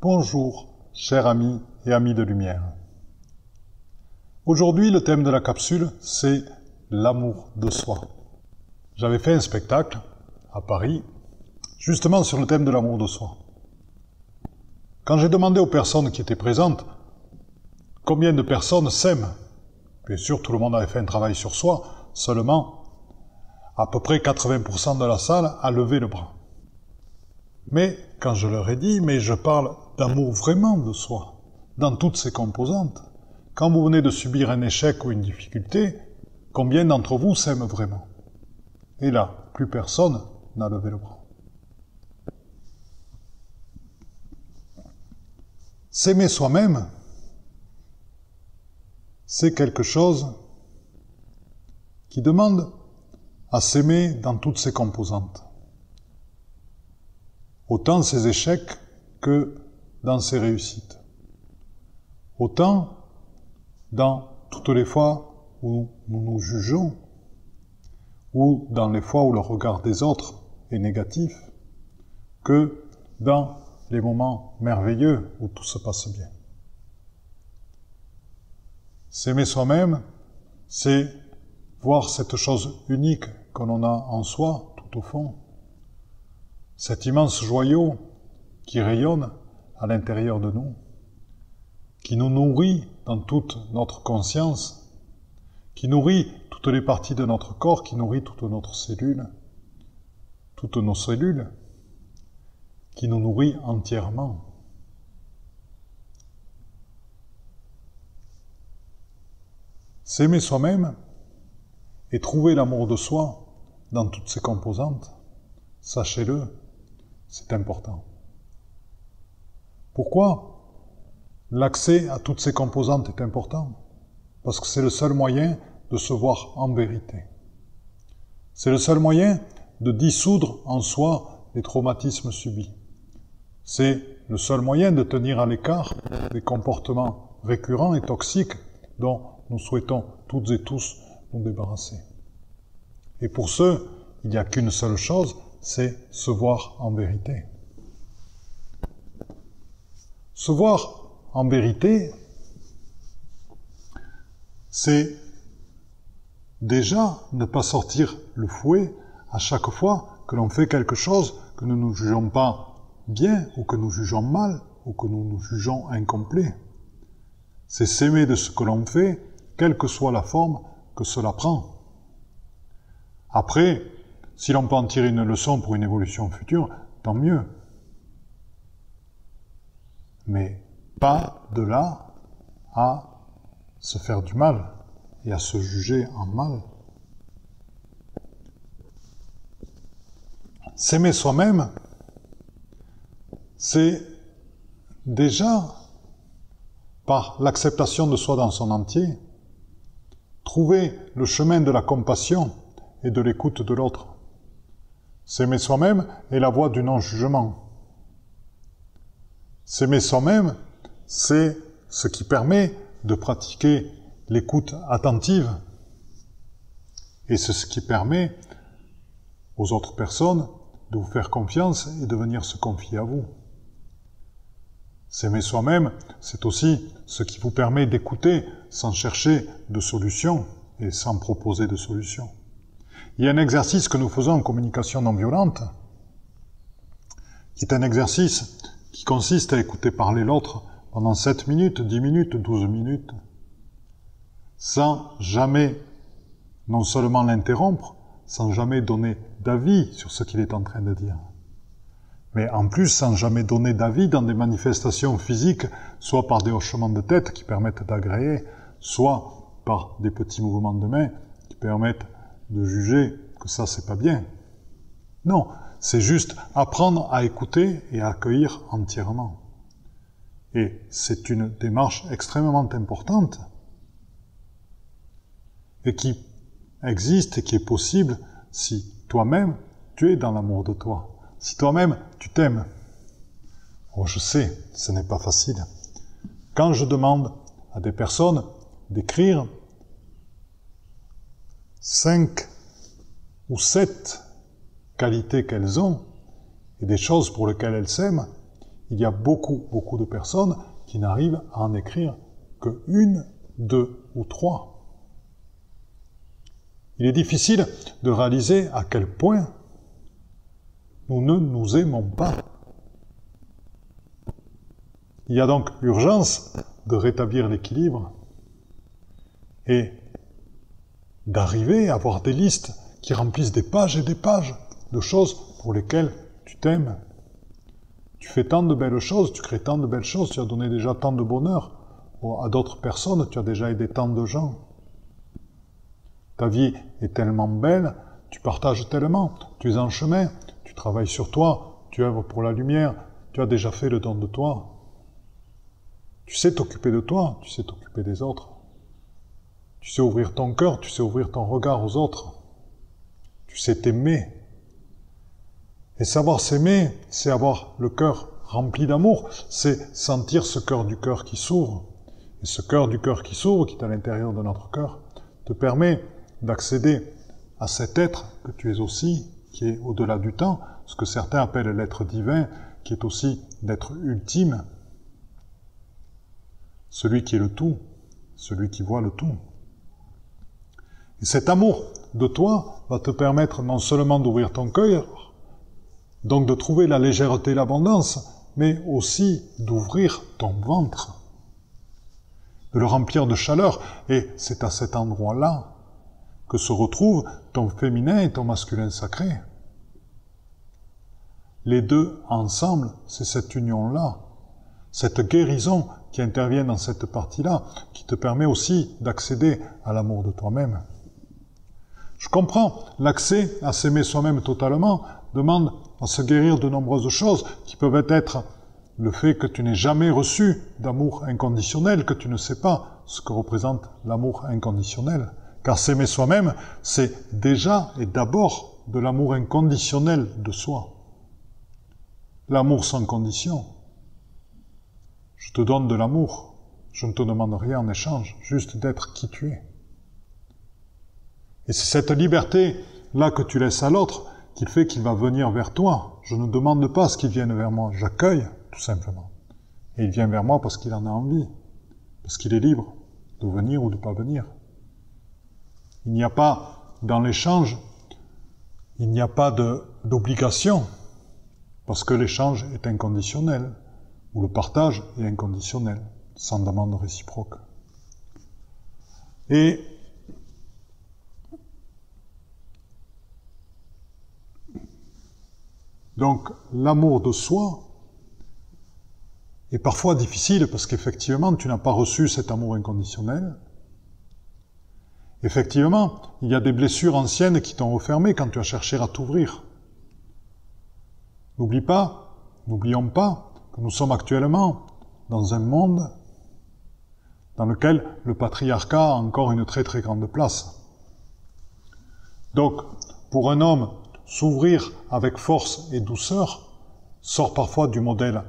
Bonjour, chers amis et amis de lumière. Aujourd'hui, le thème de la capsule, c'est l'amour de soi. J'avais fait un spectacle à Paris, justement sur le thème de l'amour de soi. Quand j'ai demandé aux personnes qui étaient présentes combien de personnes s'aiment, bien sûr, tout le monde avait fait un travail sur soi, seulement à peu près 80% de la salle a levé le bras. Mais quand je leur ai dit, mais je parle d'amour vraiment de soi, dans toutes ses composantes. Quand vous venez de subir un échec ou une difficulté, combien d'entre vous s'aiment vraiment? Et là, plus personne n'a levé le bras. S'aimer soi-même, c'est quelque chose qui demande à s'aimer dans toutes ses composantes. Autant ses échecs que dans ses réussites. Autant dans toutes les fois où nous nous jugeons, ou dans les fois où le regard des autres est négatif, que dans les moments merveilleux où tout se passe bien. S'aimer soi-même, c'est voir cette chose unique que l'on a en soi, tout au fond, cet immense joyau qui rayonne à l'intérieur de nous, qui nous nourrit dans toute notre conscience, qui nourrit toutes les parties de notre corps, qui nourrit toutes nos cellules, qui nous nourrit entièrement. S'aimer soi-même et trouver l'amour de soi dans toutes ses composantes, sachez-le, c'est important. Pourquoi l'accès à toutes ces composantes est important? Parce que c'est le seul moyen de se voir en vérité. C'est le seul moyen de dissoudre en soi les traumatismes subis. C'est le seul moyen de tenir à l'écart des comportements récurrents et toxiques dont nous souhaitons toutes et tous nous débarrasser. Et pour ce, il n'y a qu'une seule chose, c'est se voir en vérité. Se voir en vérité, c'est déjà ne pas sortir le fouet à chaque fois que l'on fait quelque chose que nous ne jugeons pas bien, ou que nous jugeons mal, ou que nous nous jugeons incomplet. C'est s'aimer de ce que l'on fait, quelle que soit la forme que cela prend. Après, si l'on peut en tirer une leçon pour une évolution future, tant mieux. Mais pas de là à se faire du mal et à se juger en mal. S'aimer soi-même, c'est déjà, par l'acceptation de soi dans son entier, trouver le chemin de la compassion et de l'écoute de l'autre. S'aimer soi-même est la voie du non-jugement. S'aimer soi-même, c'est ce qui permet de pratiquer l'écoute attentive. Et c'est ce qui permet aux autres personnes de vous faire confiance et de venir se confier à vous. S'aimer soi-même, c'est aussi ce qui vous permet d'écouter sans chercher de solution et sans proposer de solution. Il y a un exercice que nous faisons en communication non violente, qui est un exercice qui consiste à écouter parler l'autre pendant 7 minutes, 10 minutes, 12 minutes, sans jamais, non seulement l'interrompre, sans jamais donner d'avis sur ce qu'il est en train de dire, mais en plus sans jamais donner d'avis dans des manifestations physiques, soit par des hochements de tête qui permettent d'agréer, soit par des petits mouvements de main qui permettent de juger que ça c'est pas bien. Non, c'est juste apprendre à écouter et à accueillir entièrement. Et c'est une démarche extrêmement importante et qui existe et qui est possible si toi-même tu es dans l'amour de toi. Si toi-même tu t'aimes. Oh, je sais, ce n'est pas facile. Quand je demande à des personnes d'écrire 5 ou 7 qualités qu'elles ont et des choses pour lesquelles elles s'aiment, il y a beaucoup de personnes qui n'arrivent à en écrire que 1, 2 ou 3. Il est difficile de réaliser à quel point nous ne nous aimons pas. Il y a donc urgence de rétablir l'équilibre et d'arriver à avoir des listes qui remplissent des pages et des pages de choses pour lesquelles tu t'aimes. Tu fais tant de belles choses, tu crées tant de belles choses, tu as donné déjà tant de bonheur à d'autres personnes, tu as déjà aidé tant de gens. Ta vie est tellement belle, tu partages tellement, tu es en chemin, tu travailles sur toi, tu œuvres pour la lumière, tu as déjà fait le don de toi. Tu sais t'occuper de toi, tu sais t'occuper des autres. Tu sais ouvrir ton cœur, tu sais ouvrir ton regard aux autres. Tu sais t'aimer. Et savoir s'aimer, c'est avoir le cœur rempli d'amour, c'est sentir ce cœur du cœur qui s'ouvre. Et ce cœur du cœur qui s'ouvre, qui est à l'intérieur de notre cœur, te permet d'accéder à cet être que tu es aussi, qui est au-delà du temps, ce que certains appellent l'être divin, qui est aussi l'être ultime, celui qui est le tout, celui qui voit le tout. Et cet amour de toi va te permettre non seulement d'ouvrir ton cœur, donc de trouver la légèreté et l'abondance, mais aussi d'ouvrir ton ventre, de le remplir de chaleur. Et c'est à cet endroit-là que se retrouvent ton féminin et ton masculin sacré. Les deux ensemble, c'est cette union-là, cette guérison qui intervient dans cette partie-là, qui te permet aussi d'accéder à l'amour de toi-même. Je comprends, l'accès à s'aimer soi-même totalement demande à se guérir de nombreuses choses qui peuvent être le fait que tu n'aies jamais reçu d'amour inconditionnel, que tu ne sais pas ce que représente l'amour inconditionnel. Car s'aimer soi-même, c'est déjà et d'abord de l'amour inconditionnel de soi. L'amour sans condition. Je te donne de l'amour, je ne te demande rien en échange, juste d'être qui tu es. Et c'est cette liberté-là que tu laisses à l'autre qui fait qu'il va venir vers toi. Je ne demande pas ce qu'il vienne vers moi, j'accueille, tout simplement. Et il vient vers moi parce qu'il en a envie, parce qu'il est libre de venir ou de ne pas venir. Il n'y a pas, dans l'échange, il n'y a pas d'obligation, parce que l'échange est inconditionnel, ou le partage est inconditionnel, sans demande réciproque. Et donc, l'amour de soi est parfois difficile parce qu'effectivement, tu n'as pas reçu cet amour inconditionnel. Effectivement, il y a des blessures anciennes qui t'ont refermé quand tu as cherché à t'ouvrir. N'oublions pas que nous sommes actuellement dans un monde dans lequel le patriarcat a encore une très très grande place. Donc, pour un homme, s'ouvrir avec force et douceur sort parfois du modèle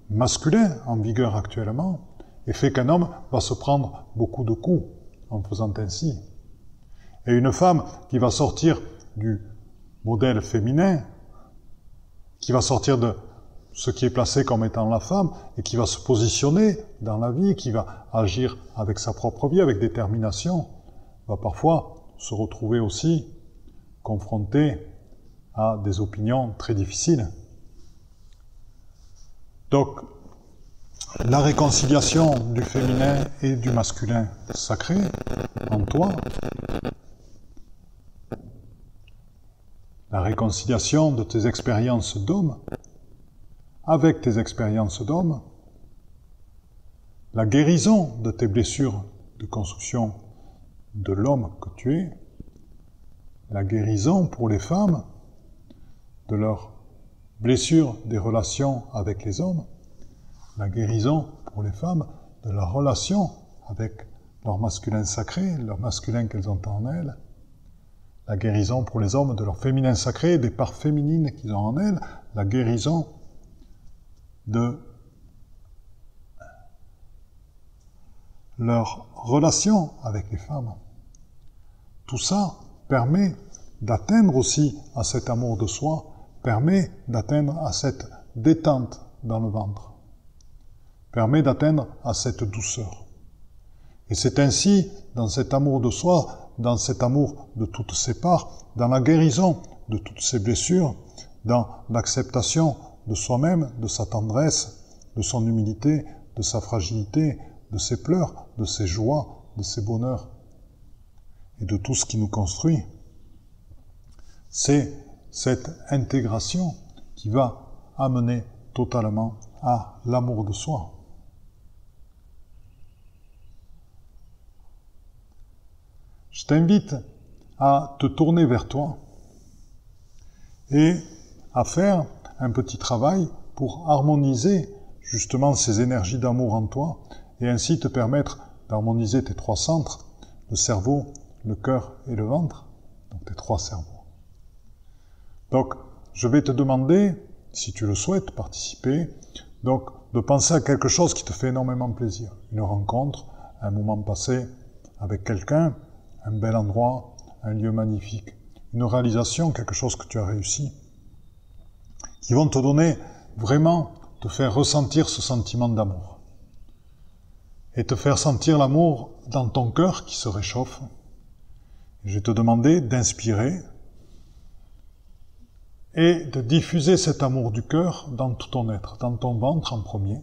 masculin en vigueur actuellement et fait qu'un homme va se prendre beaucoup de coups en faisant ainsi. Et une femme qui va sortir du modèle féminin, qui va sortir de ce qui est placé comme étant la femme et qui va se positionner dans la vie, qui va agir avec sa propre vie, avec détermination, va parfois se retrouver aussi confrontée à des opinions très difficiles. Donc, la réconciliation du féminin et du masculin sacré en toi, la réconciliation de tes expériences d'homme avec tes expériences d'homme, la guérison de tes blessures de construction de l'homme que tu es, la guérison pour les femmes de leurs blessures des relations avec les hommes, la guérison pour les femmes de leur relation avec leur masculin sacré, leur masculin qu'elles ont en elles, la guérison pour les hommes de leur féminin sacré, des parts féminines qu'ils ont en elles, la guérison de leur relation avec les femmes. Tout ça permet d'atteindre aussi à cet amour de soi, permet d'atteindre à cette détente dans le ventre. permet d'atteindre à cette douceur. Et c'est ainsi, dans cet amour de soi, dans cet amour de toutes ses parts, dans la guérison de toutes ses blessures, dans l'acceptation de soi-même, de sa tendresse, de son humilité, de sa fragilité, de ses pleurs, de ses joies, de ses bonheurs, et de tout ce qui nous construit. C'est cette intégration qui va amener totalement à l'amour de soi. Je t'invite à te tourner vers toi et à faire un petit travail pour harmoniser justement ces énergies d'amour en toi et ainsi te permettre d'harmoniser tes trois centres, le cerveau, le cœur et le ventre, donc tes trois cerveaux. Donc, je vais te demander, si tu le souhaites, participer, donc de penser à quelque chose qui te fait énormément plaisir. Une rencontre, un moment passé avec quelqu'un, un bel endroit, un lieu magnifique, une réalisation, quelque chose que tu as réussi, qui vont te donner vraiment, te faire ressentir ce sentiment d'amour. Et te faire sentir l'amour dans ton cœur qui se réchauffe. Et je vais te demander d'inspirer et de diffuser cet amour du cœur dans tout ton être, dans ton ventre en premier,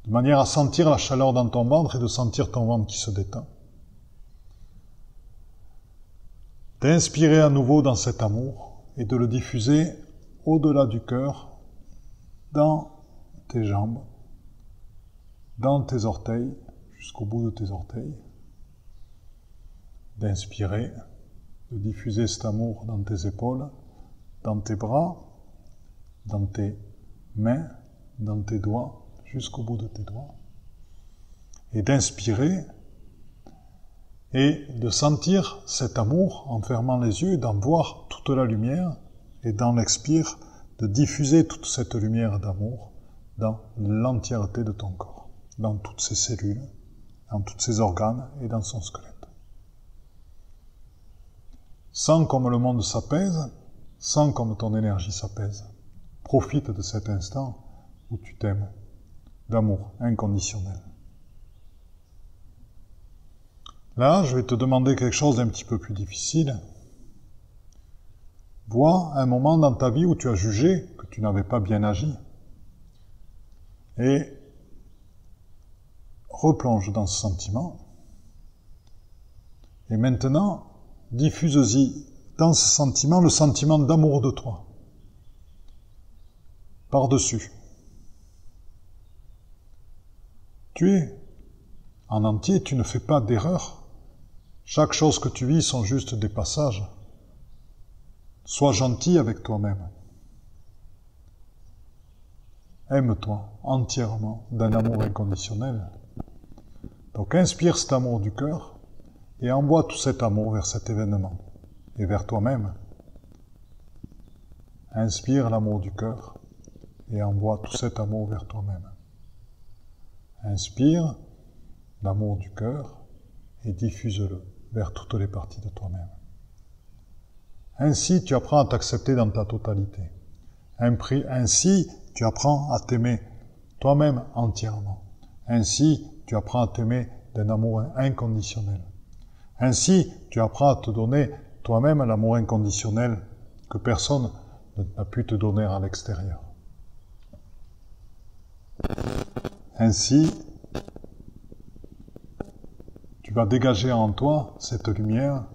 de manière à sentir la chaleur dans ton ventre et de sentir ton ventre qui se détend. D'inspirer à nouveau dans cet amour et de le diffuser au-delà du cœur, dans tes jambes, dans tes orteils, jusqu'au bout de tes orteils. D'inspirer, de diffuser cet amour dans tes épaules, dans tes bras, dans tes mains, dans tes doigts, jusqu'au bout de tes doigts. Et d'inspirer et de sentir cet amour en fermant les yeux et d'en voir toute la lumière et dans l'expire de diffuser toute cette lumière d'amour dans l'entièreté de ton corps, dans toutes ses cellules, dans tous ses organes et dans son squelette. Sens comme le monde s'apaise, sens comme ton énergie s'apaise. Profite de cet instant où tu t'aimes, d'amour inconditionnel. Là, je vais te demander quelque chose d'un petit peu plus difficile. Vois un moment dans ta vie où tu as jugé que tu n'avais pas bien agi. Et replonge dans ce sentiment. Et maintenant, diffuse-y dans ce sentiment le sentiment d'amour de toi. Par-dessus. Tu es en entier, tu ne fais pas d'erreur. Chaque chose que tu vis sont juste des passages. Sois gentil avec toi-même. Aime-toi entièrement d'un amour inconditionnel. Donc inspire cet amour du cœur et envoie tout cet amour vers cet événement et vers toi-même. Inspire l'amour du cœur et envoie tout cet amour vers toi-même. Inspire l'amour du cœur et diffuse-le vers toutes les parties de toi-même. Ainsi, tu apprends à t'accepter dans ta totalité. Ainsi, tu apprends à t'aimer toi-même entièrement. Ainsi, tu apprends à t'aimer d'un amour inconditionnel. Ainsi, tu apprends à te donner toi-même l'amour inconditionnel que personne n'a pu te donner à l'extérieur. Ainsi, tu vas dégager en toi cette lumière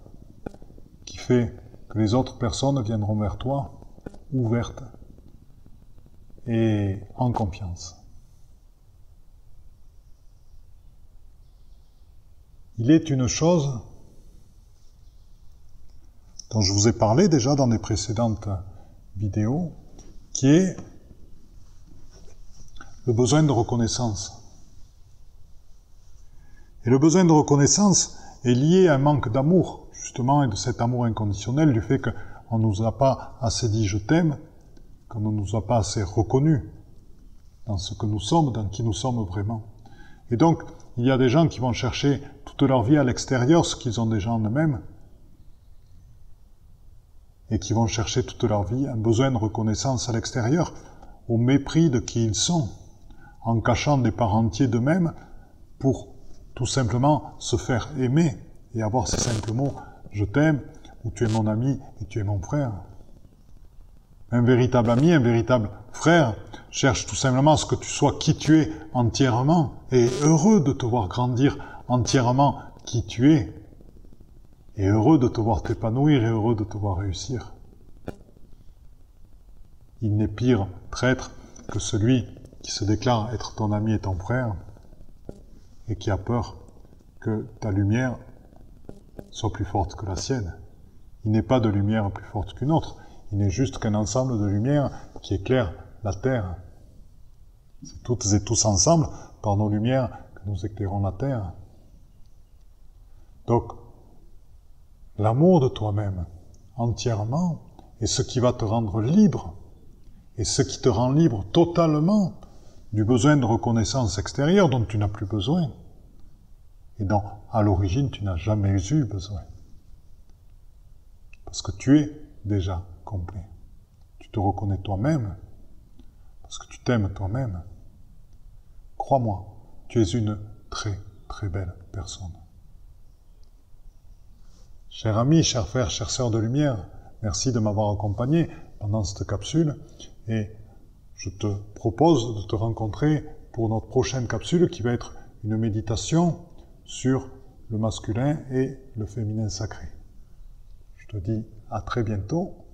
qui fait que les autres personnes viendront vers toi ouvertes et en confiance. Il est une chose dont je vous ai parlé déjà dans les précédentes vidéos, qui est le besoin de reconnaissance. Et le besoin de reconnaissance est lié à un manque d'amour, justement, et de cet amour inconditionnel, du fait qu'on ne nous a pas assez dit « je t'aime », qu'on ne nous a pas assez reconnus dans ce que nous sommes, dans qui nous sommes vraiment. Et donc, il y a des gens qui vont chercher toute leur vie à l'extérieur, ce qu'ils ont déjà en eux-mêmes, et qui vont chercher toute leur vie un besoin de reconnaissance à l'extérieur, au mépris de qui ils sont, en cachant des parts entiers d'eux-mêmes pour tout simplement se faire aimer et avoir ces simples mots « je t'aime » ou « tu es mon ami et tu es mon frère ». Un véritable ami, un véritable frère cherche tout simplement à ce que tu sois qui tu es entièrement et heureux de te voir grandir entièrement qui tu es et heureux de te voir t'épanouir et heureux de te voir réussir. Il n'est pire traître que celui qui se déclare être ton ami et ton frère et qui a peur que ta lumière soit plus forte que la sienne. Il n'est pas de lumière plus forte qu'une autre. Il n'est juste qu'un ensemble de lumières qui éclaire la Terre. C'est toutes et tous ensemble, par nos lumières, que nous éclairons la Terre. Donc, l'amour de toi-même, entièrement, est ce qui va te rendre libre, et ce qui te rend libre totalement du besoin de reconnaissance extérieure dont tu n'as plus besoin, et dont, à l'origine, tu n'as jamais eu besoin. Parce que tu es déjà complet. Tu te reconnais toi-même, parce que tu t'aimes toi-même. Crois-moi, tu es une très, très belle personne. Chers amis, chers frères, chères sœurs de lumière, merci de m'avoir accompagné pendant cette capsule, et je te propose de te rencontrer pour notre prochaine capsule qui va être une méditation sur le masculin et le féminin sacré. Je te dis à très bientôt.